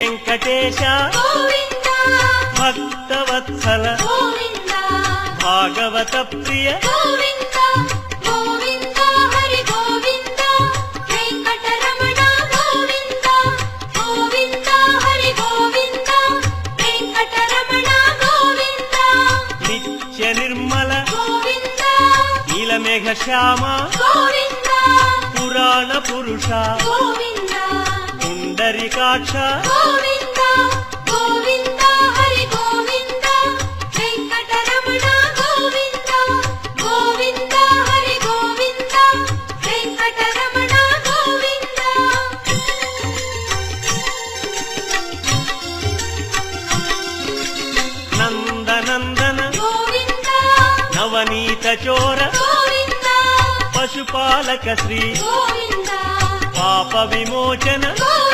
వెంకటేశ గోవింద భక్తవత్సల గోవింద భాగవత ప్రియ గోవింద గోవింద హరి గోవింద వెంకటరమణ గోవింద గోవింద హరి గోవింద వెంకటరమణ గోవింద నిత్య నిర్మల గోవింద నీలమేఘ శ్యామ గోవింద పురాణ పురుష గోవింద పుండరీకాక్ష గోవింద గోవింద హరి గోవింద వెంకటరమణ గోవింద గోవింద హరి గోవింద వెంకటరమణ గోవింద నందనందన గోవింద నవనీత చోర గోవింద పశుపాలక శ్రీ గోవింద పాప విమోచన గోవింద